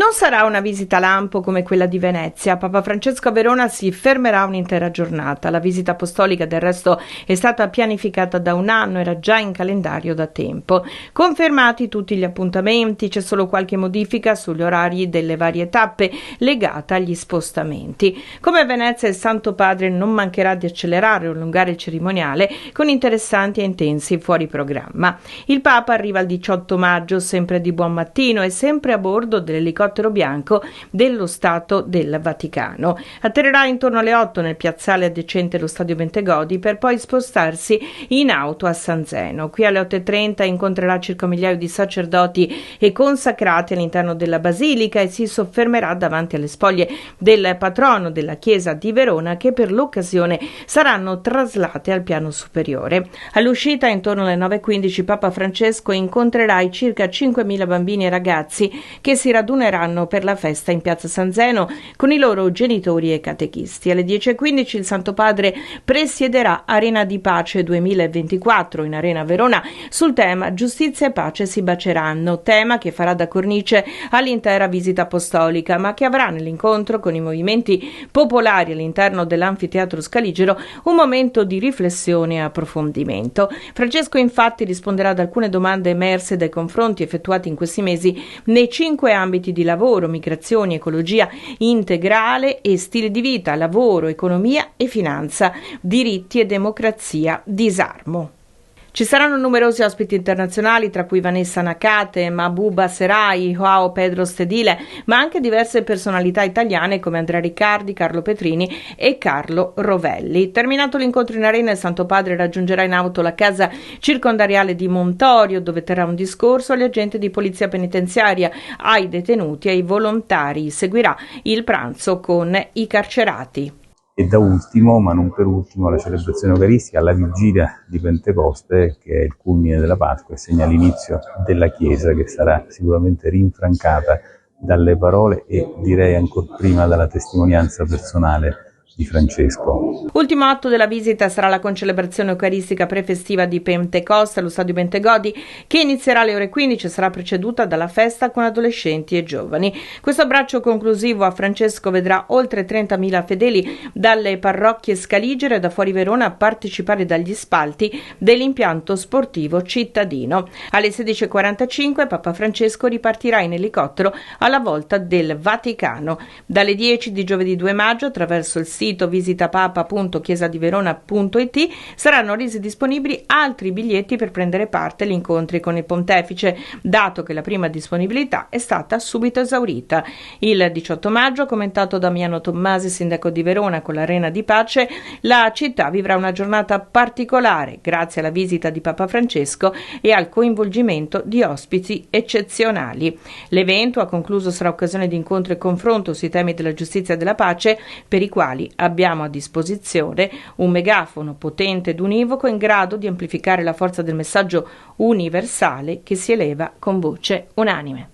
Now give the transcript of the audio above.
Non sarà una visita lampo come quella di Venezia. Papa Francesco a Verona si fermerà un'intera giornata. La visita apostolica del resto è stata pianificata da un anno, era già in calendario da tempo. Confermati tutti gli appuntamenti, c'è solo qualche modifica sugli orari delle varie tappe legata agli spostamenti. Come a Venezia, il Santo Padre non mancherà di accelerare o allungare il cerimoniale con interessanti e intensi fuori programma. Il Papa arriva il 18 maggio, sempre di buon mattino e sempre a bordo dell'elicottero bianco dello Stato del Vaticano. Atterrerà intorno alle 8 nel piazzale adiacente allo Stadio Bentegodi per poi spostarsi in auto a San Zeno. Qui alle 8:30 incontrerà circa 1 migliaio di sacerdoti e consacrati all'interno della Basilica e si soffermerà davanti alle spoglie del patrono della Chiesa di Verona, che per l'occasione saranno traslate al piano superiore. All'uscita, intorno alle 9:15, Papa Francesco incontrerà i circa 5.000 bambini e ragazzi che si raduneranno per la festa in piazza San Zeno con i loro genitori e catechisti. Alle 10:15 il Santo Padre presiederà Arena di Pace 2024 in Arena Verona sul tema Giustizia e pace si baceranno, tema che farà da cornice all'intera visita apostolica, ma che avrà nell'incontro con i movimenti popolari all'interno dell'anfiteatro Scaligero un momento di riflessione e approfondimento. Francesco infatti risponderà ad alcune domande emerse dai confronti effettuati in questi mesi nei 5 ambiti di lavoro, migrazioni, ecologia integrale e stile di vita, lavoro, economia e finanza, diritti e democrazia, disarmo. Ci saranno numerosi ospiti internazionali, tra cui Vanessa Nakate, Mahbouba Serai, Joao Pedro Stedile, ma anche diverse personalità italiane come Andrea Riccardi, Carlo Petrini e Carlo Rovelli. Terminato l'incontro in arena, il Santo Padre raggiungerà in auto la casa circondariale di Montorio, dove terrà un discorso agli agenti di polizia penitenziaria, ai detenuti e ai volontari. Seguirà il pranzo con i carcerati. E da ultimo, ma non per ultimo, la celebrazione eucaristica alla vigilia di Pentecoste, che è il culmine della Pasqua e segna l'inizio della Chiesa, che sarà sicuramente rinfrancata dalle parole e direi ancor prima dalla testimonianza personale di Francesco. Ultimo atto della visita sarà la concelebrazione eucaristica prefestiva di Pentecoste allo Stadio Bentegodi, che inizierà alle ore 15 e sarà preceduta dalla festa con adolescenti e giovani. Questo abbraccio conclusivo a Francesco vedrà oltre 30.000 fedeli dalle parrocchie scaligere e da fuori Verona partecipare dagli spalti dell'impianto sportivo cittadino. Alle 16:45 Papa Francesco ripartirà in elicottero alla volta del Vaticano. Dalle 10 di giovedì 2 maggio, attraverso il sito visitapapa.chiesadiverona.it saranno resi disponibili altri biglietti per prendere parte agli incontri con il Pontefice, dato che la prima disponibilità è stata subito esaurita. Il 18 maggio, commentato da Damiano Tommasi, sindaco di Verona, con l'Arena di Pace, la città vivrà una giornata particolare grazie alla visita di Papa Francesco e al coinvolgimento di ospiti eccezionali. L'evento, ha concluso, sarà occasione di incontro e confronto sui temi della giustizia e della pace, per i quali abbiamo a disposizione un megafono potente ed univoco in grado di amplificare la forza del messaggio universale che si eleva con voce unanime.